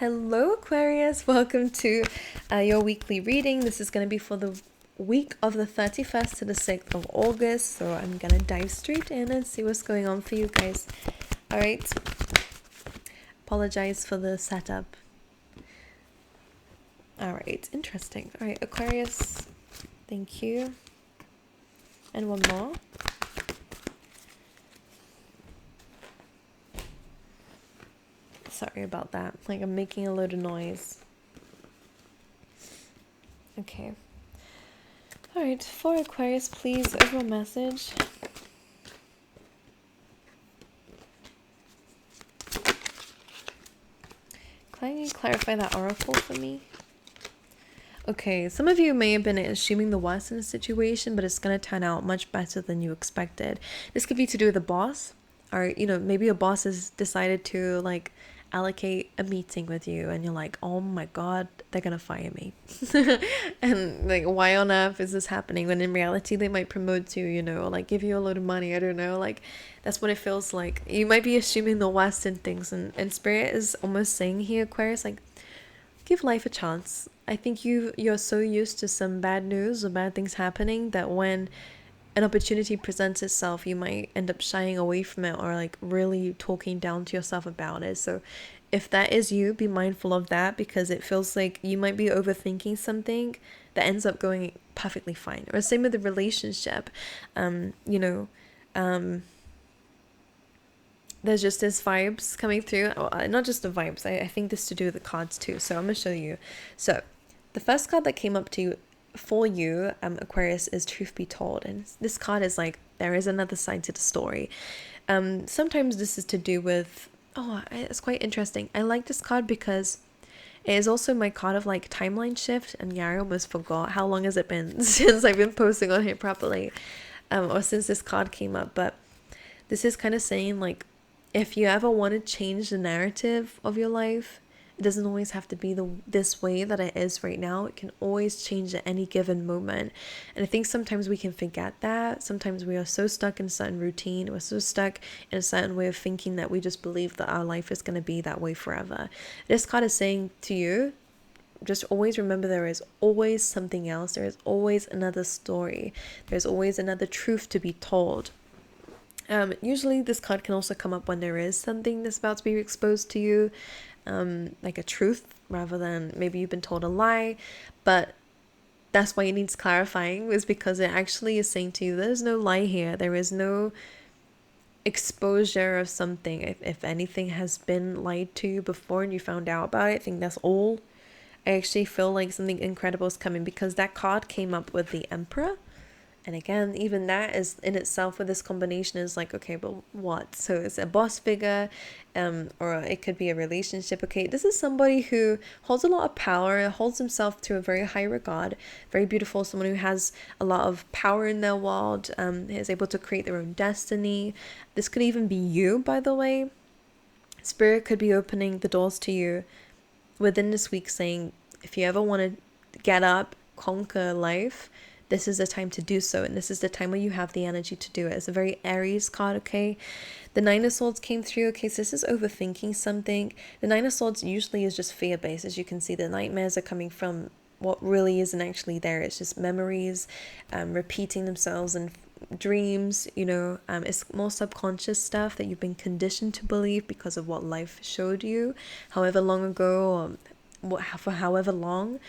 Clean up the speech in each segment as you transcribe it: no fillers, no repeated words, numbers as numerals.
Hello, Aquarius. Welcome to your weekly reading. This is going to be for the week of the 31st to the 6th of August. So I'm going to dive straight in and see what's going on for you guys. All right. Apologize for the setup. All right. Interesting. All right, Aquarius. Thank you. And one more. Sorry about that. Like, I'm making a load of noise. Okay. Alright, for Aquarius, please, overall message. Can you clarify that oracle for me? Okay, some of you may have been assuming the worst in a situation, but it's going to turn out much better than you expected. This could be to do with the boss, or, maybe your boss has decided to, allocate a meeting with you, and you're like, oh my god, they're gonna fire me. And, why on earth is this happening? When in reality, they might promote you, or, give you a load of money. I don't know. That's what it feels like. You might be assuming the worst in things, and Spirit is almost saying here, Aquarius, give life a chance. I think you're so used to some bad news or bad things happening that when an opportunity presents itself, you might end up shying away from it, or really talking down to yourself about it. So if that is you, be mindful of that, because it feels like you might be overthinking something that ends up going perfectly fine. Or same with the relationship. There's just this vibes coming through. Not just the vibes. I think this to do with the cards too. So I'm going to show you. So the first card that came up to you for you, Aquarius, is Truth Be Told. And this card is there is another side to the story. Sometimes this is to do with, it's quite interesting. I like this card because it is also my card of timeline shift. And yeah, I almost forgot how long has it been since I've been posting on here properly, or since this card came up. But this is kind of saying if you ever want to change the narrative of your life, it doesn't always have to be this way that it is right now. It can always change at any given moment. And I think sometimes we can forget that. Sometimes we are so stuck in a certain routine. We're so stuck in a certain way of thinking that we just believe that our life is going to be that way forever. This card is saying to you, just always remember there is always something else. There is always another story. There's always another truth to be told. Usually this card can also come up when there is something that's about to be exposed to you, like a truth rather than maybe you've been told a lie. But that's why it needs clarifying, is because it actually is saying to you, there's no lie here. There is no exposure of something. If anything has been lied to you before and you found out about it, I think that's all. I actually feel like something incredible is coming, because that card came up with the Emperor. And again, even that is in itself with this combination is okay, but what? So it's a boss figure, or it could be a relationship. Okay, this is somebody who holds a lot of power, holds himself to a very high regard, very beautiful, someone who has a lot of power in their world, is able to create their own destiny. This could even be you, by the way. Spirit could be opening the doors to you within this week, saying, if you ever want to get up, conquer life, this is the time to do so, and this is the time where you have the energy to do it. It's a very Aries card, okay? The Nine of Swords came through, okay? So this is overthinking something. The Nine of Swords usually is just fear-based. As you can see, the nightmares are coming from what really isn't actually there. It's just memories, repeating themselves in dreams, it's more subconscious stuff that you've been conditioned to believe because of what life showed you, however long ago, or for however long.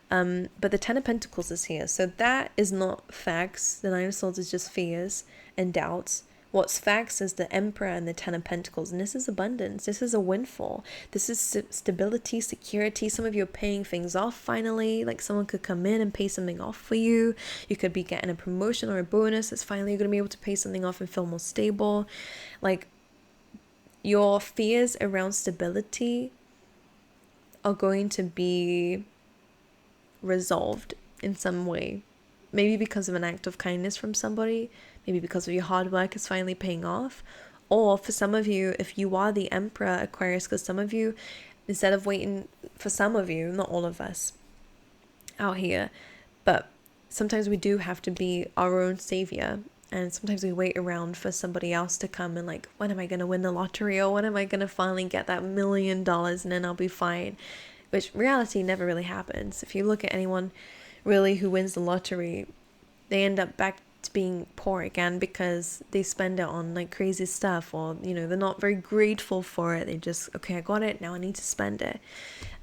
But the Ten of Pentacles is here. So that is not facts. The Nine of Swords is just fears and doubts. What's facts is the Emperor and the Ten of Pentacles. And this is abundance. This is a windfall. This is stability, security. Some of you are paying things off finally. Someone could come in and pay something off for you. You could be getting a promotion or a bonus. It's finally going to be able to pay something off and feel more stable. Your fears around stability are going to be resolved in some way, maybe because of an act of kindness from somebody, maybe because of your hard work is finally paying off, or for some of you, if you are the Emperor, Aquarius, because some of you, instead of waiting for some of you, not all of us out here, but sometimes we do have to be our own savior, And sometimes we wait around for somebody else to come and like, when am I going to win the lottery, or when am I going to finally get that $1,000,000 and then I'll be fine? Which reality never really happens. If you look at anyone really who wins the lottery, they end up back to being poor again because they spend it on like crazy stuff, or they're not very grateful for it. They just, okay, I got it, now I need to spend it.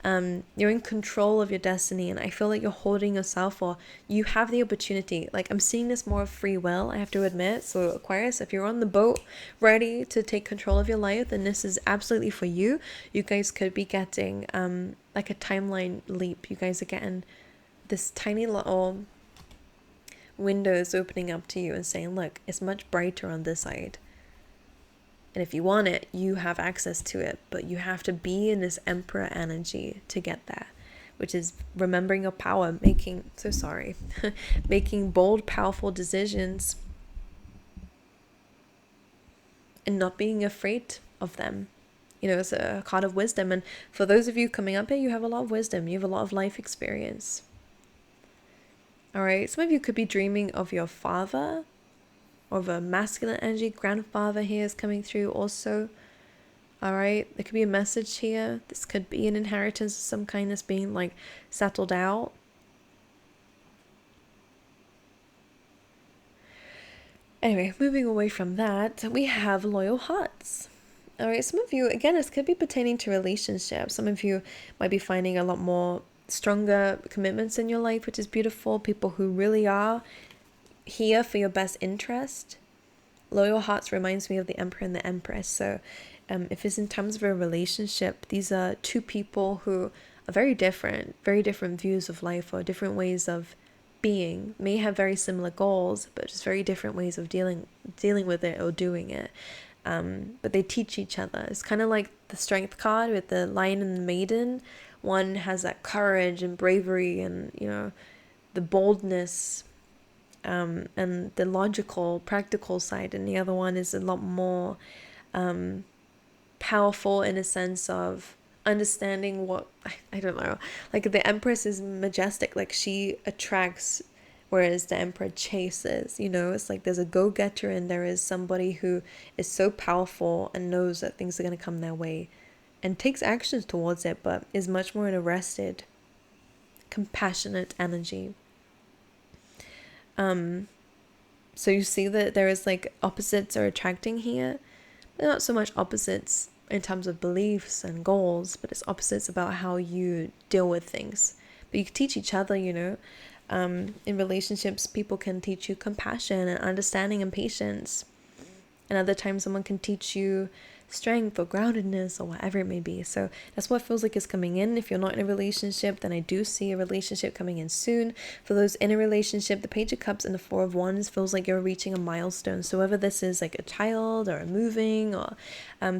You're in control of your destiny, and I feel like you're holding yourself, or you have the opportunity. Like, I'm seeing this more of free will, I have to admit. So Aquarius, if you're on the boat ready to take control of your life, then this is absolutely for you. You guys could be getting like a timeline leap. You guys are getting this tiny little windows opening up to you and saying, look, it's much brighter on this side. And if you want it, you have access to it, but you have to be in this Emperor energy to get that, which is remembering your power, making bold, powerful decisions and not being afraid of them. It's a card of wisdom. And for those of you coming up here, you have a lot of wisdom. You have a lot of life experience. All right. Some of you could be dreaming of your father, or of a masculine energy. Grandfather here is coming through also. All right, there could be a message here. This could be an inheritance of some kind that's being like settled out. Anyway, moving away from that, we have loyal hearts. All right, some of you, again, this could be pertaining to relationships. Some of you might be finding a lot more stronger commitments in your life, which is beautiful. People who really are here for your best interest. Loyal hearts reminds me of the Emperor and the Empress. So if it's in terms of a relationship, these are two people who are very different views of life, or different ways of being, may have very similar goals, but just very different ways of dealing with it or doing it. But they teach each other. It's kind of like the Strength card with the Lion and the Maiden. One has that courage and bravery and the boldness, and the logical, practical side, and the other one is a lot more powerful in a sense of understanding what, I don't know, like the Empress is majestic, like she attracts, whereas the Emperor chases. It's like there's a go-getter and there is somebody who is so powerful and knows that things are going to come their way and takes actions towards it, but is much more an arrested, compassionate energy. So you see that there is like opposites are attracting here, but not so much opposites in terms of beliefs and goals, but it's opposites about how you deal with things. But you can teach each other, in relationships, people can teach you compassion and understanding and patience. And other times someone can teach you strength or groundedness or whatever it may be. So that's what feels like is coming in. If you're not in a relationship, then I do see a relationship coming in soon. For those in a relationship, the Page of Cups and the Four of Wands feels like you're reaching a milestone. So whether this is like a child or a moving or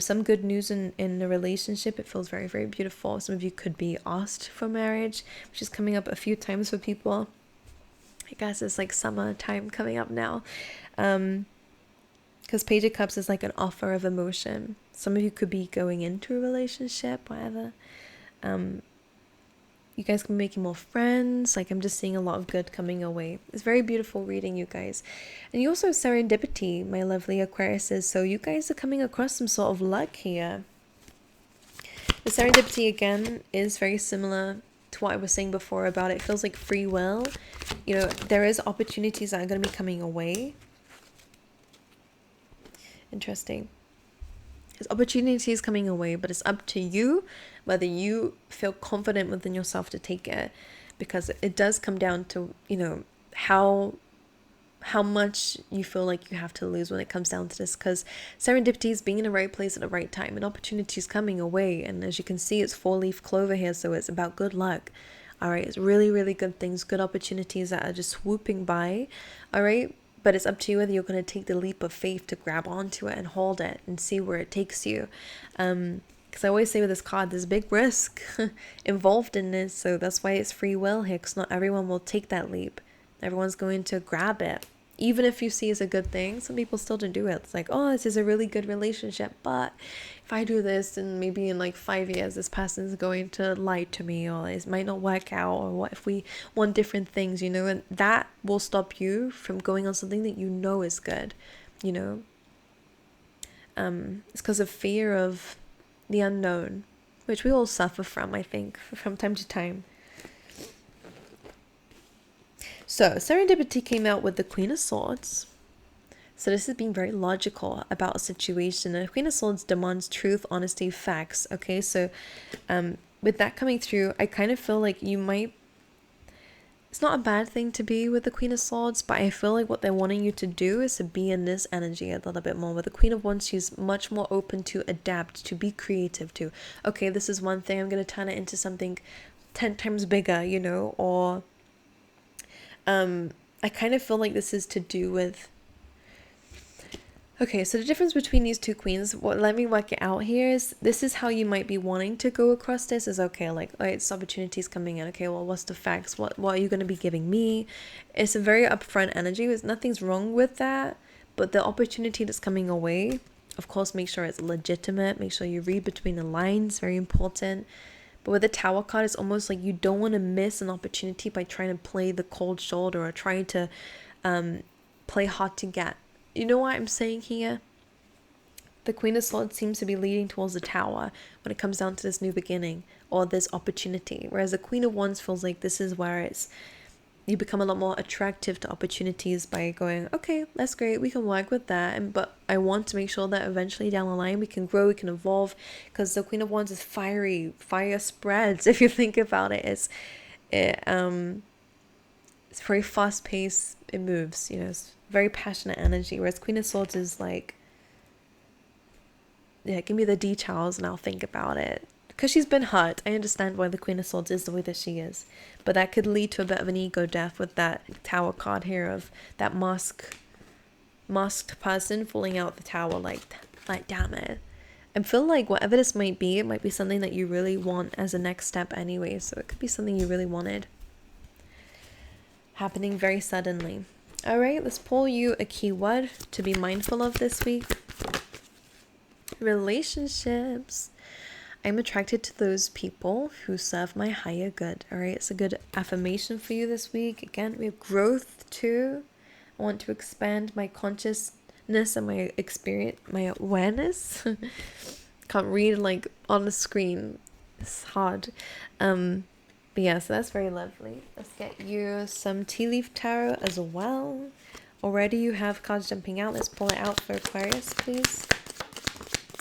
some good news in the relationship, it feels very, very beautiful. Some of you could be asked for marriage, which is coming up a few times for people. I guess it's like summer time coming up now. Because Page of Cups is like an offer of emotion. Some of you could be going into a relationship, whatever. You guys can be making more friends. Like, I'm just seeing a lot of good coming your way. It's very beautiful reading, you guys. And you also have serendipity, my lovely Aquariuses. So you guys are coming across some sort of luck here. The serendipity, again, is very similar to what I was saying before about it feels like free will. There is opportunities that are going to be coming away. Interesting. There's opportunities coming away, but it's up to you whether you feel confident within yourself to take it, because it does come down to, how much you feel like you have to lose when it comes down to this, because serendipity is being in the right place at the right time and opportunities coming away. And as you can see, it's 4-leaf clover here, so it's about good luck. All right, it's really, really good things, good opportunities that are just swooping by. All right. But it's up to you whether you're going to take the leap of faith to grab onto it and hold it and see where it takes you. Because I always say with this card, there's a big risk involved in this. So that's why it's free will here, because not everyone will take that leap. Everyone's going to grab it. Even if you see it's a good thing, some people still don't do it. It's like, oh, this is a really good relationship. But if I do this, then maybe in like 5 years this person's going to lie to me, or it might not work out, or what if we want different things, you know, and that will stop you from going on something that you know is good, you know. It's because of fear of the unknown, which we all suffer from, I think, from time to time. So serendipity came out with the Queen of Swords. So this is being very logical about a situation. And the Queen of Swords demands truth, honesty, facts. Okay, so with that coming through, I kind of feel like you might... It's not a bad thing to be with the Queen of Swords, but I feel like what they're wanting you to do is to be in this energy a little bit more. With the Queen of Wands, she's much more open to adapt, to be creative, to, okay, this is one thing, I'm going to turn it into something 10 times bigger, you know, or... I kind of feel like this is to do with... Okay, so the difference between these two queens, let me work it out here, is this is how you might be wanting to go across this, is okay, like, oh, it's opportunities coming in, okay, well, what's the facts, what are you going to be giving me? It's a very upfront energy, there's nothing's wrong with that, but the opportunity that's coming away, of course, make sure it's legitimate, make sure you read between the lines, very important. But with the Tower card, it's almost like you don't want to miss an opportunity by trying to play the cold shoulder or trying to play hard to get. You know what I'm saying here? The Queen of Swords seems to be leading towards the Tower when it comes down to this new beginning or this opportunity. Whereas the Queen of Wands feels like this is where it's... You become a lot more attractive to opportunities by going, okay, that's great, we can work with that, but I want to make sure that eventually down the line we can grow, we can evolve, because the Queen of Wands is fiery, fire spreads. If you think about it, it's very fast paced, it moves, you know, it's very passionate energy, whereas Queen of Swords is like, yeah, give me the details and I'll think about it. Because she's been hurt, I understand why the Queen of Swords is the way that she is. But that could lead to a bit of an ego death with that Tower card here of that masked person falling out the tower like damn it. I feel like whatever this might be, it might be something that you really want as a next step anyway. So it could be something you really wanted. Happening very suddenly. Alright, let's pull you a keyword to be mindful of this week. Relationships. I'm attracted to those people who serve my higher good. All right, it's a good affirmation for you this week. Again, we have growth too. I want to expand my consciousness and my experience, my awareness. Can't read like on the screen. It's hard. But yeah, so that's very lovely. Let's get you some tea leaf tarot as well. Already you have cards jumping out. Let's pull it out for Aquarius, please.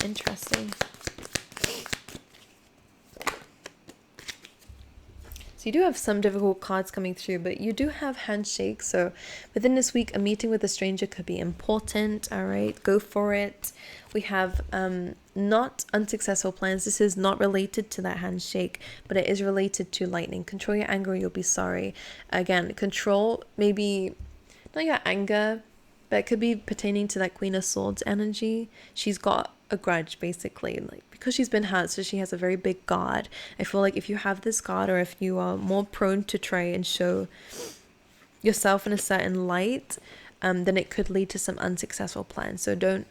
Interesting. So you do have some difficult cards coming through, but you do have handshake. So within this week, a meeting with a stranger could be important. All right, go for it. We have not unsuccessful plans. This is not related to that handshake, but it is related to lightning. Control your anger, you'll be sorry. Again, control maybe not your anger, but it could be pertaining to that Queen of Swords energy. She's got a grudge basically, like because she's been hurt, so she has a very big guard. I feel like if you have this guard, or if you are more prone to try and show yourself in a certain light, then it could lead to some unsuccessful plans. So don't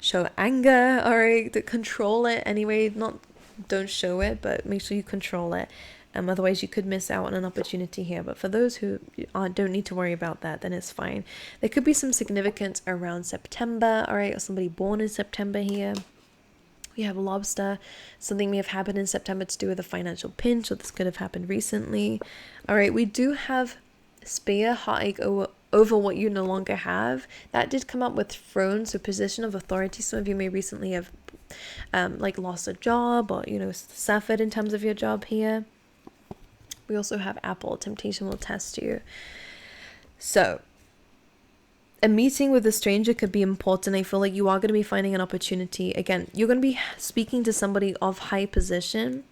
show anger, all right, to control it anyway. Not don't show it, but make sure you control it. Otherwise you could miss out on an opportunity here. But for those who don't need to worry about that, then it's fine. There could be some significance around September, all right, or somebody born in September here. We have lobster. Something may have happened in September to do with a financial pinch, or this could have happened recently. All right, we do have spear, heartache over what you no longer have. That did come up with throne, so position of authority. Some of you may recently have like lost a job, or you know, suffered in terms of your job here. We also have apple, temptation will test you. So a meeting with a stranger could be important. I feel like you are going to be finding an opportunity. Again, you're going to be speaking to somebody of high position,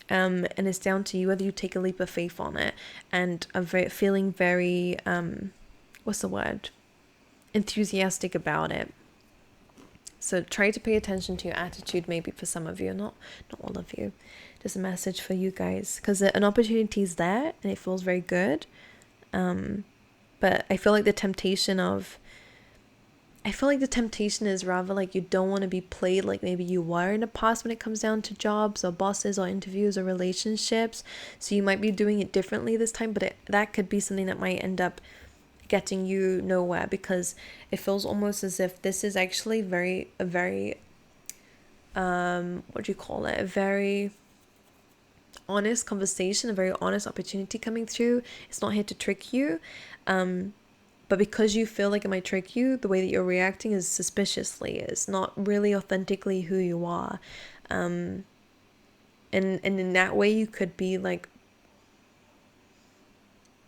and it's down to you whether you take a leap of faith on it. And I'm feeling very what's the word, enthusiastic about it. So try to pay attention to your attitude, maybe for some of you, not all of you. Just a message for you guys, because an opportunity is there and it feels very good. But I feel like the temptation of I feel like the temptation is rather like you don't want to be played like maybe you were in the past when it comes down to jobs or bosses or interviews or relationships. So you might be doing it differently this time, but that could be something that might end up getting you nowhere, because it feels almost as if this is actually a very what do you call it, a very honest conversation, a very honest opportunity coming through. It's not here to trick you, but because you feel like it might trick you, the way that you're reacting is suspiciously. It's not really authentically who you are. And in that way, you could be like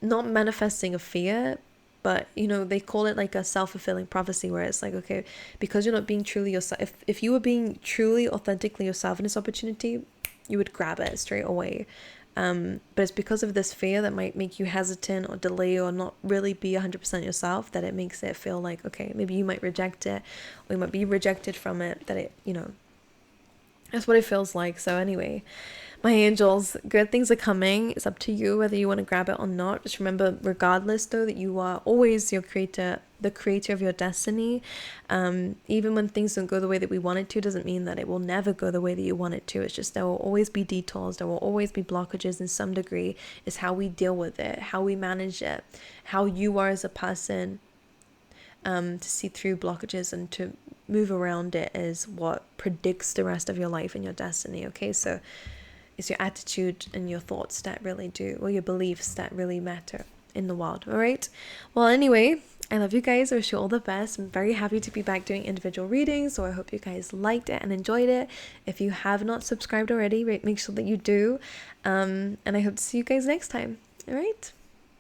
not manifesting a fear, but they call it like a self-fulfilling prophecy, where it's like, okay, because you're not being truly yourself. If you were being truly authentically yourself in this opportunity, you would grab it straight away. But it's because of this fear that might make you hesitant or delay or not really be 100% yourself, that it makes it feel like, okay, maybe you might reject it, or you might be rejected from it, that it, that's what it feels like. So anyway, my angels, good things are coming. It's up to you whether you want to grab it or not. Just remember, regardless though, that you are always your creator, the creator of your destiny. Even when things don't go the way that we want it to, doesn't mean that it will never go the way that you want it to. It's just there will always be detours, there will always be blockages in some degree. It's how we deal with it, how we manage it, how you are as a person, to see through blockages and to move around it is what predicts the rest of your life and your destiny. Okay, so it's your attitude and your thoughts that really do, or your beliefs that really matter in the world. All right, well, anyway, I love you guys. I wish you all the best. I'm very happy to be back doing individual readings, so I hope you guys liked it and enjoyed it. If you have not subscribed already, make sure that you do, and I hope to see you guys next time. All right,